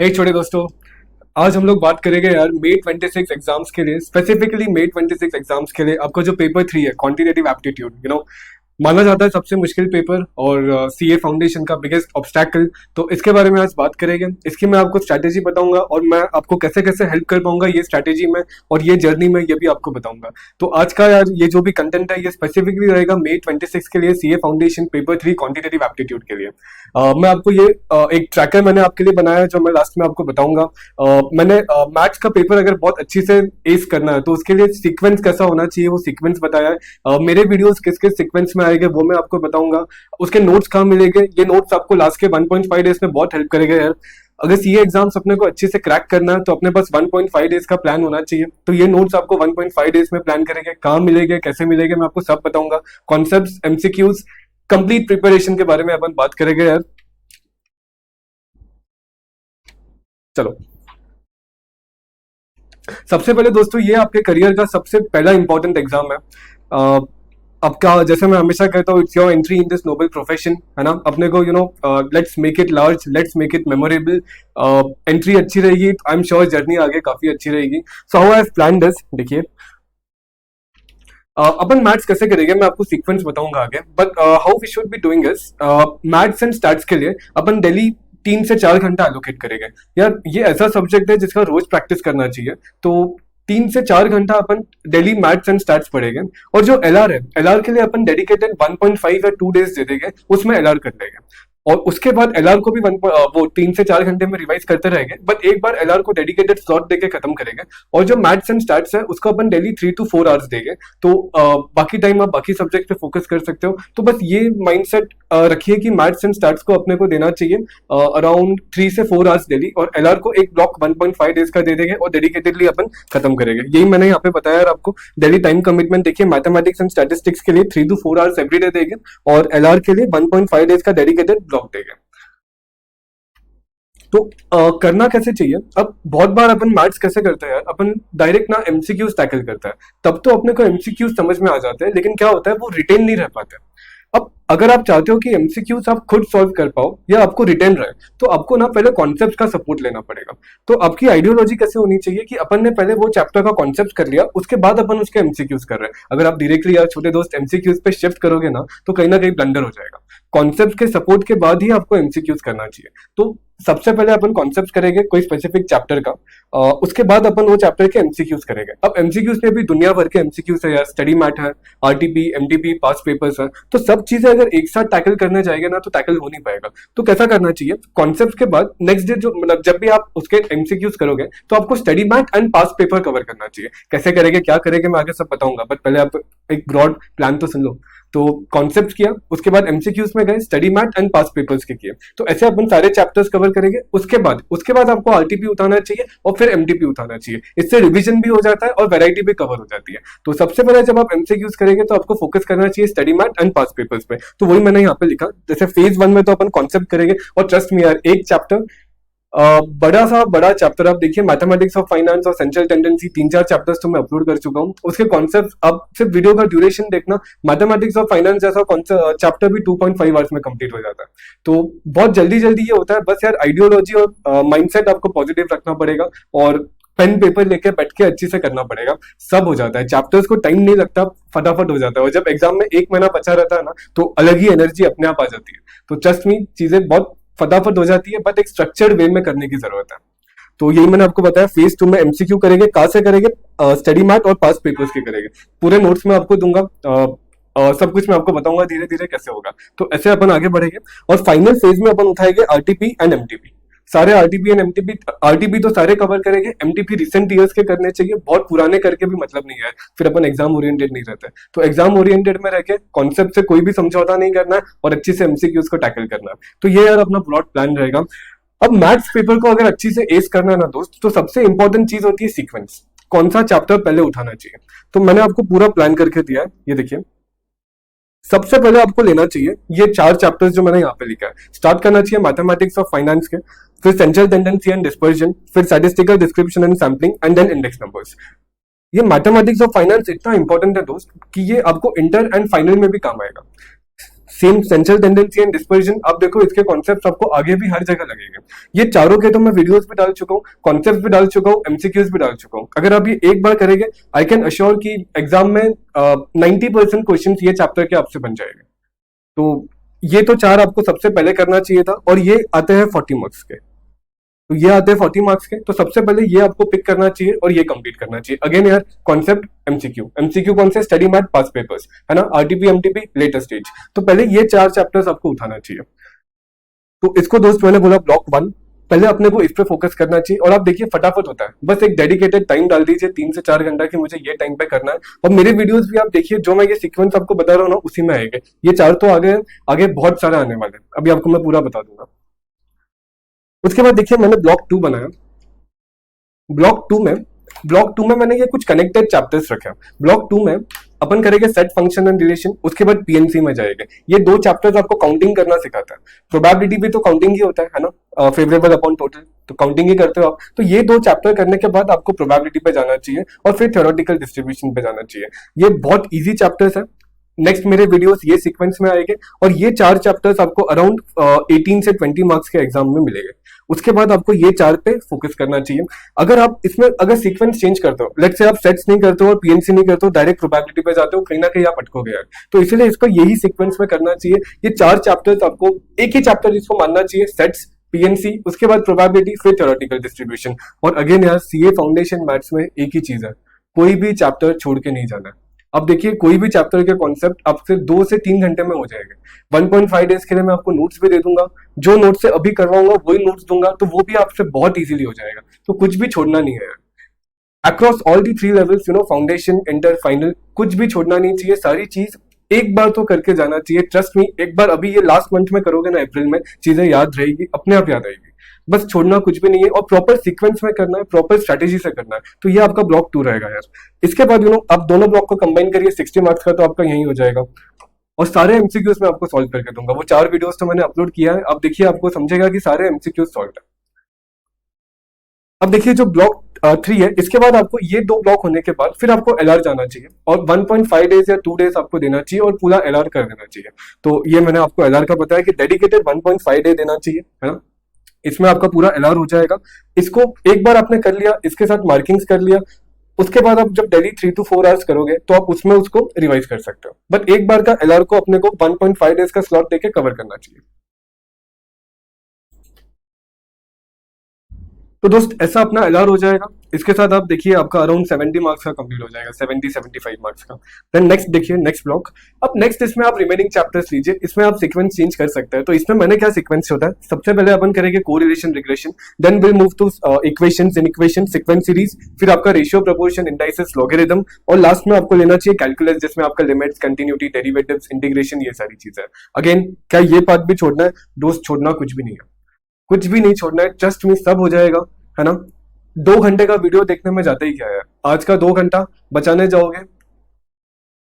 एक छोटे दोस्तों, आज हम लोग बात करेंगे यार मे 26 एग्जाम्स के लिए, स्पेसिफिकली मे 26 एग्जाम्स के लिए आपका जो पेपर 3 है क्वांटिटेटिव एप्टीट्यूड, माना जाता है सबसे मुश्किल पेपर और सीए फाउंडेशन का बिगेस्ट ऑब्स्टैकल। तो इसके बारे में आज बात करेंगे। इसकी मैं आपको स्ट्रैटेजी बताऊंगा और मैं आपको कैसे कैसे हेल्प कर पाऊंगा ये स्ट्रैटेजी में और ये जर्नी में, ये भी आपको बताऊंगा। तो आज का यार ये जो भी कंटेंट है ये स्पेसिफिकली रहेगा मे 26 के लिए, CA foundation paper 3 quantitative aptitude के लिए। मैं आपको ये एक ट्रैकर मैंने आपके लिए बनाया है जो मैं लास्ट में आपको बताऊंगा। मैंने मैथ्स का पेपर अगर बहुत अच्छी से एस करना है तो उसके लिए सीक्वेंस कैसा होना चाहिए वो सीक्वेंस बताया है। मेरे वीडियोस किस किस सीक्वेंस में आएंगे वो मैं आपको बताऊंगा। उसके नोट्स कहाँ मिलेंगे, ये नोट्स आपको लास्ट के 1.5 डेज में बहुत हेल्प करेगा यार। अगर सीए एग्जाम्स अपने को अच्छे से क्रैक करना है तो अपने पास 1.5 डेज का प्लान होना चाहिए। तो ये नोट्स आपको 1.5 डेज में प्लान करेंगे, कहाँ मिलेंगे, कैसे मिलेंगे, मैं आपको सब बताऊंगा। कॉन्सेप्ट्स, एमसीक्यूज, कंप्लीट प्रिपरेशन के बारे में अपन बात करेंगे यार। चलो, सबसे पहले दोस्तों ये आपके करियर का सबसे पहला इंपॉर्टेंट एग्जाम है। आपका, जैसे मैं हमेशा कहता हूँ, it's your entry in this noble profession, है ना। अपने को let's make it large, let's make it memorable. Entry अच्छी रहेगी, आई एम श्योर जर्नी आगे काफी अच्छी रहेगी। So how I have planned this, देखिए। अपन मैथ्स कैसे करेंगे मैं आपको सीक्वेंस बताऊंगा आगे, but how we should be doing is, maths and stats के लिए अपन डेली 3 से 4 घंटा एलोकेट करेंगे। यार ये ऐसा सब्जेक्ट है जिसका रोज प्रैक्टिस करना चाहिए। तो 3 से 4 घंटा अपन डेली मैथ्स एंड स्टैट्स पढ़ेंगे। और जो एलआर है, एलआर के लिए अपन डेडिकेटेड 1.5 या 2 डेज दे देंगे, उसमें एलआर कर लेंगे। और उसके बाद एलआर को भी वो 3 से 4 घंटे में रिवाइज करते रहेंगे, बट एक बार एलआर को डेडिकेटेड स्लॉट देके खत्म करेंगे। और जो मैथ्स एंड स्टैट्स है उसको अपन डेली 3 to 4 आवर्स देंगे। तो बाकी टाइम आप बाकी सब्जेक्ट पे फोकस कर सकते हो। तो बस ये माइंडसेट रखिए कि मैथ्स एंड स्टैट्स को अपने को देना चाहिए अराउंड 3 से 4 आवर्स डेली, और एलआर को एक ब्लॉक 1.5 डेज का दे देंगे और डेडिकेटेडली अपन खत्म करेंगे। यही मैंने यहाँ पे बताया यार आपको। डेली टाइम कमिटमेंट देखिए, मैथमेटिक्स एंड स्टैटिस्टिक्स के लिए 3 to 4 आवर्स एवरी डे देंगे और एलआर के लिए 1.5 डेज का डेडिकेटेड ब्लॉक देंगे। तो करना कैसे चाहिए, अब बहुत बार अपन मैथ्स कैसे करते हैं यार, अपन डायरेक्ट ना एमसीक्यूज टैकल करता है, तब तो अपने को एमसीक्यूज समझ में आ जाते हैं, लेकिन क्या होता है वो रिटेन नहीं रह पाते। अब अगर आप चाहते हो कि एमसीक्यूज आप खुद सॉल्व कर पाओ या आपको रिटेन रहे, तो आपको ना पहले कॉन्सेप्ट का सपोर्ट लेना पड़ेगा। तो आपकी आइडियोलॉजी कैसे होनी चाहिए कि अपन ने पहले वो चैप्टर का कॉन्सेप्ट कर लिया, उसके बाद अपन उसके एमसीक्यूज कर रहे हैं। अगर आप डायरेक्टली यार छोटे दोस्त एमसीक्यूज पे शिफ्ट करोगे ना तो कहीं ना कहीं ब्लंडर हो जाएगा। कॉन्सेप्ट के सपोर्ट के बाद ही आपको एमसीक्यूज करना चाहिए। तो सबसे पहले अपन कॉन्सेप्ट करेंगे कोई स्पेसिफिक चैप्टर का, उसके बाद अपन वो चैप्टर के एमसीक्यूज करेंगे। अब एमसीक्यूज में भी दुनिया भर के एमसीक्यूज है यार, स्टडी मैट है, आरटीपी, एमटीपी, पास पेपर्स है। तो सब चीजें अगर एक साथ टैकल करने जाएंगे ना तो टैकल हो नहीं पाएगा। तो कैसा करना चाहिए, कॉन्सेप्ट के बाद नेक्स्ट डे जो मतलब जब भी आप उसके एमसीक्यूज करोगे तो आपको study mat and past paper cover करना चाहिए। कैसे करेंगे, क्या करेंगे, मैं आगे सब बताऊंगा, बट पहले आप एक ब्रॉड प्लान तो सुन लो। तो कॉन्सेप्ट किया, उसके बाद एमसीक्यूज में गए, study mat and past papers के किए। तो ऐसे अपन सारे चैप्टर्स कवर करेंगे। उसके बाद आपको आरटीपी उठाना चाहिए और फिर एमटीपी उठाना चाहिए। इससे रिवीजन भी हो जाता है और वैरायटी भी कवर हो जाती है। तो सबसे पहले जब आप एमसीक्यूज करेंगे तो आपको फोकस करना चाहिए study mat and past papers पे। तो वही मैंने यहाँ पे लिखा, जैसे फेज 1 में तो अपन कॉन्सेप्ट करेंगे, और ट्रस्ट मी यार एक चैप्टर, बड़ा चैप्टर आप देखिए, मैथमेटिक्स ऑफ फाइनेंस और सेंट्रल टेंडेंसी, 3-4 चैप्टर्स तो मैं अपलोड कर चुका हूँ। उसके कॉन्सेप्ट आप सिर्फ वीडियो का ड्यूरेशन देखना, मैथमेटिक्स ऑफ फाइनेंस जैसा चैप्टर भी 2.5 आवर्स में कंप्लीट हो जाता है। तो बहुत जल्दी जल्दी ये होता है। बस यार आइडियोलॉजी और माइंडसेट आपको पॉजिटिव रखना पड़ेगा और पेन पेपर लेके बैठ के अच्छे से करना पड़ेगा, सब हो जाता है। चैप्टर्स को टाइम नहीं लगता, फटाफट हो जाता है। और जब एग्जाम में 1 महीना बचा रहता है ना तो अलग ही एनर्जी अपने आप आ जाती है। तो ट्रस्ट मी, चीजें बहुत फटाफट हो जाती है, बट एक स्ट्रक्चर्ड वे में करने की जरूरत है। तो यही मैंने आपको बताया। फेज 2 में एमसीक्यू करेंगे, कहाँ से करेंगे, स्टडी मैट और पास पेपर्स के करेंगे। पूरे नोट्स में आपको दूंगा, सब कुछ मैं आपको बताऊंगा धीरे धीरे कैसे होगा। तो ऐसे अपन आगे बढ़ेंगे और फाइनल फेज में अपन उठाएंगे आरटीपी एंड एमटीपी। सारे आरटीपी एंड एमटीपी, आरटीपी तो सारे कवर करेंगे, एमटीपी रिसेंट ईयर्स के करने चाहिए, बहुत पुराने करके भी मतलब नहीं है, फिर अपन एग्जाम ओरिएंटेड नहीं रहते। तो एग्जाम ओरिएंटेड में रह के कॉन्सेप्ट से कोई भी समझौता नहीं करना है और अच्छी से एमसीक्यूज को टैकल करना है। तो ये यार अपना ब्रॉड प्लान रहेगा। अब मैथ्स पेपर को अगर अच्छी से एस करना है ना दोस्त, तो सबसे इंपॉर्टेंट चीज होती है सीक्वेंस, कौन सा चैप्टर पहले उठाना चाहिए। तो मैंने आपको पूरा प्लान करके दिया है, ये देखिए। सबसे पहले आपको लेना चाहिए ये 4 चैप्टर्स जो मैंने यहाँ पे लिखा है। स्टार्ट करना चाहिए मैथमेटिक्स ऑफ फाइनेंस के, फिर सेंट्रल टेंडेंसी एंड डिस्पर्जन, फिर statistical description and sampling, and then index numbers. ये मैथमेटिक्स ऑफ फाइनेंस इतना इंपॉर्टेंट है दोस्त कि ये आपको इंटर एंड फाइनल में भी काम आएगा। Same central tendency and dispersion, आप देखो इसके कॉन्सेप्ट आपको आगे भी हर जगह लगेंगे। ये चारों के तो मैं वीडियोस भी डाल चुका हूँ, कॉन्सेप्ट भी डाल चुका हूँ, एमसीक्यूज भी डाल चुका हूँ। अगर आप ये एक बार करेंगे, आई कैन अश्योर कि एग्जाम में 90% क्वेश्चन ये चैप्टर के आपसे बन जाएंगे। तो ये तो चार आपको सबसे पहले करना चाहिए था, और ये आते हैं 40 मार्क्स के। तो ये आते हैं 40 मार्क्स के, तो सबसे पहले ये आपको पिक करना चाहिए और ये कंप्लीट करना चाहिए। अगेन यार, कॉन्सेप्ट एमसीक्यू, एमसीक्यू कौन से, स्टडी मैथ पास पेपर्स, है ना, आरटीपी एमटीपी लेटर स्टेज। तो पहले ये चार चैप्टर्स आपको उठाना चाहिए। तो इसको दोस्त मैंने बोला ब्लॉक 1, पहले अपने को इस पे फोकस करना चाहिए। और आप देखिए फटाफट होता है, बस एक डेडिकेटेड टाइम डाल दीजिए 3 से 4 घंटा की मुझे ये टाइम पे करना है। और मेरे वीडियोस भी आप देखिए, जो मैं ये सीक्वेंस आपको बता रहा हूँ ना, उसी में आएंगे ये चार। तो आगे आगे बहुत सारे आने वाले हैं, अभी आपको मैं पूरा बता दूंगा। उसके बाद देखिए मैंने ब्लॉक 2 बनाया। ब्लॉक 2 में मैंने ये कुछ कनेक्टेड चैप्टर्स रखे हैं। ब्लॉक 2 में अपन करेंगे सेट फंक्शन एंड रिलेशन, उसके बाद पीएनसी में जाएंगे। ये दो चैप्टर्स आपको काउंटिंग करना सिखाता है। प्रोबेबिलिटी भी तो काउंटिंग ही होता है ना, फेवरेबल अपॉन टोटल, तो काउंटिंग ही करते हो आप। तो ये दो चैप्टर करने के बाद आपको प्रोबेबिलिटी पे जाना चाहिए और फिर थ्योरेटिकल डिस्ट्रीब्यूशन पे जाना चाहिए। ये बहुत इजी चैप्टर्स है। नेक्स्ट मेरे वीडियोस ये सीक्वेंस में आएंगे, और ये चार चैप्टर्स आपको अराउंड 18 से 20 मार्क्स के एग्जाम में मिलेंगे। उसके बाद आपको ये चार पे फोकस करना चाहिए। अगर आप इसमें अगर सीक्वेंस चेंज करते हो, लेट्स से आप सेट्स नहीं करते हो और पीएनसी नहीं करते हो, डायरेक्ट प्रोबेबिलिटी पे जाते हो, कहीं ना कहीं आप अटकोगे यार। तो इसलिए इसको यही सीक्वेंस में करना चाहिए। ये चार चैप्टर्स आपको, एक ही चैप्टर जिसको मानना चाहिए, सेट्स, पीएनसी, उसके बाद प्रोबेबिलिटी, फिर थ्योरेटिकल डिस्ट्रीब्यूशन। और अगेन यार, सीए फाउंडेशन मैथ्स में एक ही चीज है, कोई भी चैप्टर छोड़ के नहीं जाना है। अब देखिए, कोई भी चैप्टर के कॉन्सेप्ट आपसे 2 से 3 घंटे में हो जाएंगे। 1.5 डेज के लिए मैं आपको नोट्स भी दे दूंगा, जो नोट्स से अभी करवाऊंगा वही नोट्स दूंगा, तो वो भी आपसे बहुत इजीली हो जाएगा। तो कुछ भी छोड़ना नहीं है यार। Across all the 3 levels, foundation, inter, final, कुछ भी छोड़ना नहीं चाहिए। सारी चीज एक बार तो करके जाना चाहिए। ट्रस्ट मी, एक बार अभी ये लास्ट मंथ में करोगे ना, अप्रैल में, चीजें याद रहेगी, अपने आप याद आएगी। बस छोड़ना कुछ भी नहीं है, और प्रॉपर सीक्वेंस में करना है, प्रॉपर स्ट्रेटेजी से करना है। तो ये आपका ब्लॉक 2 रहेगा यार। इसके बाद आप दोनों ब्लॉक को कंबाइन करिए, 60 मार्क्स का तो आपका यही हो जाएगा। और सारे एमसीक्यूज में आपको सॉल्व करके दूंगा। वो 4 वीडियोस तो मैंने अपलोड किया है, अब देखिए आपको समझेगा कि सारे एमसीक्यूज सॉल्व है। अब देखिए जो ब्लॉक 3 है, इसके बाद आपको ये 2 ब्लॉक होने के बाद फिर आपको एलआर जाना चाहिए, और 1.5 डेज या 2 डेज आपको देना चाहिए और पूरा एलआर कर देना चाहिए। तो ये मैंने आपको एलआर का बताया कि डेडिकेटेड 1.5 डे देना चाहिए, है ना। इसमें आपका पूरा एलआर हो जाएगा। इसको एक बार आपने कर लिया, इसके साथ मार्किंग्स कर लिया, उसके बाद आप जब डेली 3 to 4 आवर्स करोगे तो आप उसमें उसको रिवाइज कर सकते हो। बट एक बार का एलआर को अपने को 1.5 डेज का स्लॉट देके कवर करना चाहिए। तो दोस्त ऐसा अपना एलआर हो जाएगा। इसके साथ आप देखिए आपका अराउंड 70 मार्क्स का कंप्लीट हो जाएगा, 70-75 मार्क्स का। देन नेक्स्ट देखिए, नेक्स्ट ब्लॉक। अब नेक्स्ट इसमें आप रिमेनिंग चैप्टर्स लीजिए, इसमें आप सीक्वेंस चेंज कर सकते हैं। तो इसमें मैंने क्या सीक्वेंस होता है, सबसे पहले अपन करेंगे correlation regression, then will move to equations, in equation, sequence series, फिर आपका रेशियो, प्रोपोर्शन, इंडाइसेस, लॉगरिथम, और लास्ट में आपको लेना चाहिए कैलकुलस, जिसमें आपका लिमिट्स, कंटिन्यूटी, डेरिवेटिव्स, इंटीग्रेशन, ये सारी चीजें। अगेन क्या ये पार्ट भी छोड़ना है दोस्त? छोड़ना कुछ भी नहीं है, कुछ भी नहीं छोड़ना है। ट्रस्ट मी, सब हो जाएगा, है ना। 2 घंटे का वीडियो देखने में जाता ही क्या है, आज का 2 घंटा बचाने जाओगे,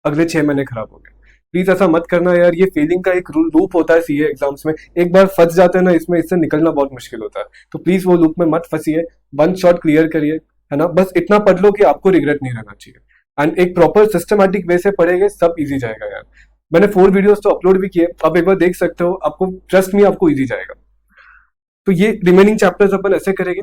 अगले 6 महीने खराब हो गए। प्लीज ऐसा मत करना यार। ये फेलिंग का एक लूप होता है सीए एग्जाम्स में, एक बार फंस जाते हैं ना इसमें, इससे निकलना बहुत मुश्किल होता है। तो प्लीज वो लूप में मत फंसिए, 1 शॉट क्लियर करिए, है ना। बस इतना पढ़ लो कि आपको रिग्रेट नहीं रहना चाहिए। एंड एक प्रॉपर सिस्टमैटिक वे से पढ़ेंगे, सब इजी जाएगा यार। मैंने 4 वीडियोस तो अपलोड भी किए, आप एक बार देख सकते हो, आपको ट्रस्ट मी, आपको इजी जाएगा। तो ये रिमेनिंग चैप्टर्स अपन ऐसे करेंगे।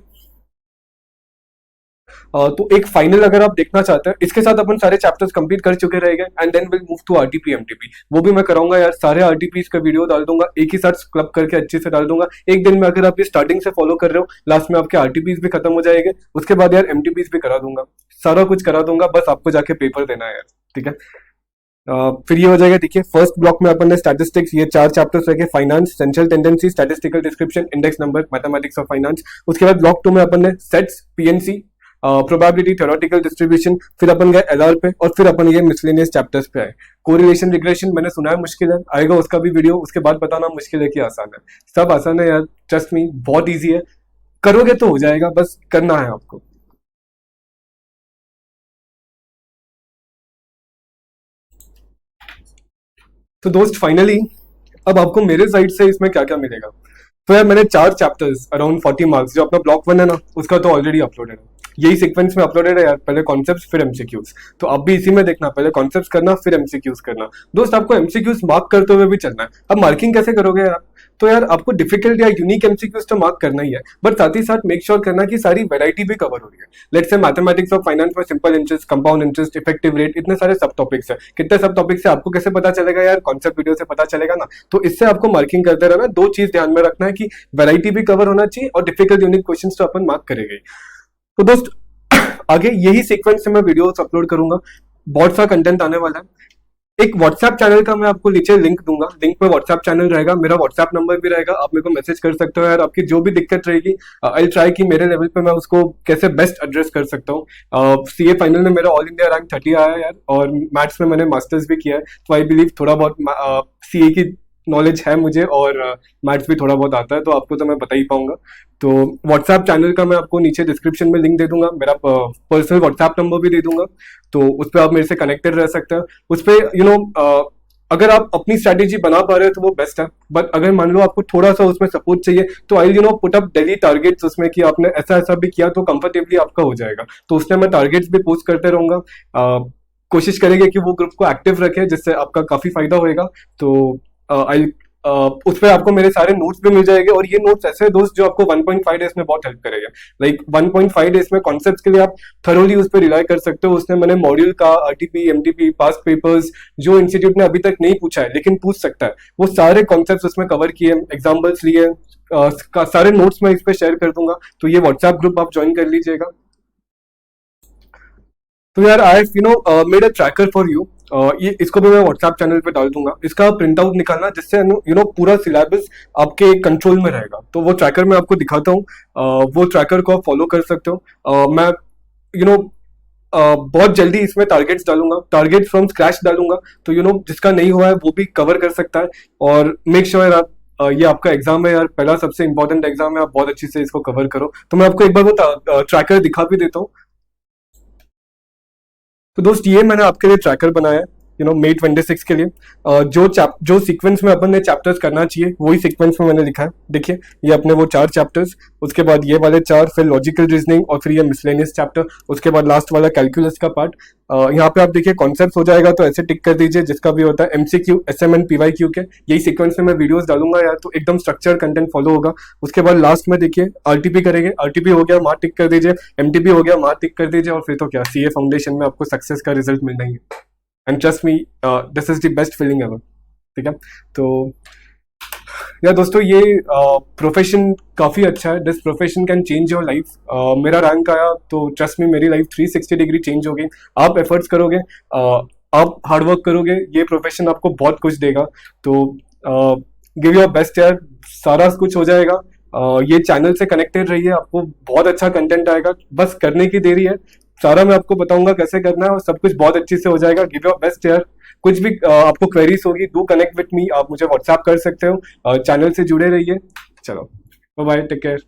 तो एक फाइनल अगर आप देखना चाहते हैं, इसके साथ अपन सारे चैप्टर्स कंप्लीट कर चुके रहेंगे, and then will move to RTP MTP. वो भी मैं कराऊंगा यार, सारे आरटीपी का वीडियो डाल दूंगा, एक ही साथ क्लब करके अच्छे से डाल दूंगा एक दिन में। अगर आप ये स्टार्टिंग से फॉलो कर रहे हो, लास्ट में आपके आरटीपीज भी खत्म हो जाएंगे, उसके बाद यार एमटीपीज भी करा दूंगा, सारा कुछ करा दूंगा, बस आपको जाके पेपर देना है यार, ठीक है। फिर ये हो जाएगा। देखिए फर्स्ट ब्लॉक में अपन ने स्टैटिस्टिक्स, ये 4 चैप्टर्स रखे, finance, central tendency, statistical description, index number, mathematics of finance. उसके बाद ब्लॉक 2 में अपन ने sets, PNC, probability, theoretical distribution, फिर अपन गए एलआर पे, और फिर अपन ये मिसलेनियस चैप्टर्स पे आए। कोरिलेशन रिग्रेशन मैंने सुना है मुश्किल है, आएगा उसका भी वीडियो, उसके बाद बताना मुश्किल है कि आसान है। सब आसान है यार, ट्रस्ट मी, बहुत ईजी है, करोगे तो हो जाएगा, बस करना है आपको। तो दोस्त फाइनली अब आपको मेरे साइड से इसमें क्या क्या मिलेगा। तो यार मैंने 4 चैप्टर्स अराउंड 40 मार्क्स, जो अपना ब्लॉक 1 है ना उसका तो ऑलरेडी अपलोडेड है। यही सीक्वेंस में अपलोडेड है यार, पहले कॉन्सेप्ट्स फिर एमसीक्यूज। तो आप भी इसी में देखना, पहले कॉन्सेप्ट्स करना फिर एमसीक्यूज करना। दोस्त आपको एमसीक्यूज मार्क करते हुए भी चलना है। अब मार्किंग कैसे करोगे यार? तो यार आपको डिफिकल्ट या यूनिक एमसीक्यूज तो मार्क करना ही है, बट साथ ही साथ मेक श्योर करना कि सारी वैरायटी भी कवर हो रही है। लेट्स से मैथमेटिक्स और फाइनेंस में simple interest, compound interest, effective rate, इतने सारे सब टॉपिक्स है। कितने सब टॉपिक्स है आपको कैसे पता चलेगा यार? कॉन्सेप्ट वीडियो से पता चलेगा ना। तो इससे आपको मार्किंग करते रहना। दो चीज ध्यान में रखना है कि वैरायटी भी कवर होना चाहिए और डिफिकल्ट यूनिक क्वेश्चंस तो अपन मार्क करेंगे। तो दोस्त आगे यही सीक्वेंस से मैं वीडियोस अपलोड करूंगा, बहुत सा कंटेंट आने वाला है। एक व्हाट्सएप चैनल का मैं आपको नीचे लिंक दूंगा, लिंक पे व्हाट्सएप चैनल रहेगा, मेरा व्हाट्सएप नंबर भी रहेगा, आप मेरे को मैसेज कर सकते हो यार। आपकी जो भी दिक्कत रहेगी आई ट्राई कि मेरे लेवल पे मैं उसको कैसे बेस्ट एड्रेस कर सकता हूँ। सीए फाइनल में मेरा ऑल इंडिया रैंक 30 आया है यार, और मैथ्स में मैंने मास्टर्स भी किया है, तो आई बिलीव थोड़ा बहुत सीए की नॉलेज है मुझे, और मैथ्स भी थोड़ा बहुत आता है, तो आपको तो मैं बता ही पाऊंगा। तो व्हाट्सएप चैनल का मैं आपको नीचे डिस्क्रिप्शन में लिंक दे दूंगा, मेरा पर्सनल व्हाट्सएप नंबर भी दे दूंगा, तो उस पर आप मेरे से कनेक्टेड रह सकते हैं। उस पर अगर आप अपनी स्ट्रैटेजी बना पा रहे हो तो वो बेस्ट है, बट अगर मान लो आपको थोड़ा सा उसमें सपोर्ट चाहिए तो I put up daily targets उसमें, कि आपने ऐसा ऐसा भी किया तो कंफर्टेबली आपका हो जाएगा। तो उसमें मैं टारगेट्स भी पोस्ट करते रहूंगा। कोशिश करेंगे कि वो ग्रुप को एक्टिव रखे, जिससे आपका काफी फायदा होएगा। तो आई उस पर आपको मेरे सारे नोट्स भी मिल जाएंगे, और ये नोट्स ऐसे हैं दोस्त जो आपको 1.5 डेज में बहुत हेल्प करेगा। लाइक 1.5 डेज में कॉन्सेप्ट्स के लिए आप थरोली उस पर रिलाई कर सकते हो। उसने मैंने मॉड्यूल का आरटीपी, एमटीपी, पास्ट पेपर्स जो इंस्टीट्यूट ने अभी तक नहीं पूछा है लेकिन पूछ सकता है, वो सारे कॉन्सेप्ट्स उसमें कवर किए, एग्जाम्पल्स लिए, सारे नोट्स मैं इस पर शेयर कर दूंगा। तो ये व्हाट्सएप ग्रुप आप ज्वाइन कर लीजिएगा। तो यार I made a tracker for you. ये इसको भी मैं व्हाट्सएप चैनल पे डाल दूंगा। इसका प्रिंट आउट निकालना, जिससे पूरा सिलेबस आपके कंट्रोल में रहेगा। तो वो ट्रैकर मैं आपको दिखाता हूँ, वो ट्रैकर को आप फॉलो कर सकते हो। मैं बहुत जल्दी इसमें टारगेट्स डालूंगा, टारगेट फ्रॉम स्क्रैच डालूंगा, तो जिसका नहीं हुआ है वो भी कवर कर सकता है। और मेक श्योर आप ये आपका एग्जाम है यार, पहला सबसे इंपॉर्टेंट एग्जाम है, आप बहुत अच्छी से इसको कवर करो। तो मैं आपको एक बार वो ट्रैकर दिखा भी देता हूँ। तो दोस्त ये मैंने आपके लिए ट्रैकर बनाया है, May 26 के लिए। जो सीक्वेंस में अपन ने चैप्टर्स करना चाहिए वही सीक्वेंस में मैंने लिखा है। देखिए ये अपने वो 4 चैप्टर्स, उसके बाद ये वाले 4, फिर लॉजिकल रीजनिंग, और फिर ये मिसलेनियस चैप्टर, उसके बाद लास्ट वाला कैलकुलस का पार्ट। यहाँ पे आप देखिए कॉन्सेप्ट हो जाएगा, तो ऐसे टिक कर दीजिए, जिसका भी होता है एमसीक्यू, एसएमएन, पीवाईक्यू के। यही सीक्वेंस में मैं वीडियोस डालूंगा यार, तो एकदम स्ट्रक्चर कंटेंट फॉलो होगा। उसके बाद लास्ट में देखिए आरटीपी करेंगे, आरटीपी हो गया मार्क टिक कर दीजिए, एमटीपी हो गया मार्क टिक कर दीजिए, और फिर तो क्या, सीए फाउंडेशन में आपको सक्सेस का रिजल्ट मिल जाएंगे। And trust me, this is the best feeling ever. ठीक है, तो यार दोस्तों ये प्रोफेशन काफी अच्छा है। This profession can change your life. मेरा रैंक आया तो ट्रस्ट मी मेरी लाइफ 360 डिग्री चेंज हो गई। आप एफर्ट्स करोगे, आप हार्डवर्क करोगे, ये प्रोफेशन आपको बहुत कुछ देगा। तो गिव योर बेस्ट यार, सारा कुछ हो जाएगा। ये चैनल से कनेक्टेड रहिए, आपको बहुत अच्छा कंटेंट आएगा, बस करने की देरी है। सारा मैं आपको बताऊंगा कैसे करना है, और सब कुछ बहुत अच्छे से हो जाएगा। गिव योर बेस्ट यार। कुछ भी आपको क्वेरीज होगी, डू कनेक्ट विथ मी, आप मुझे व्हाट्सएप कर सकते हो। चैनल से जुड़े रहिए। चलो बाय बाय, टेक केयर।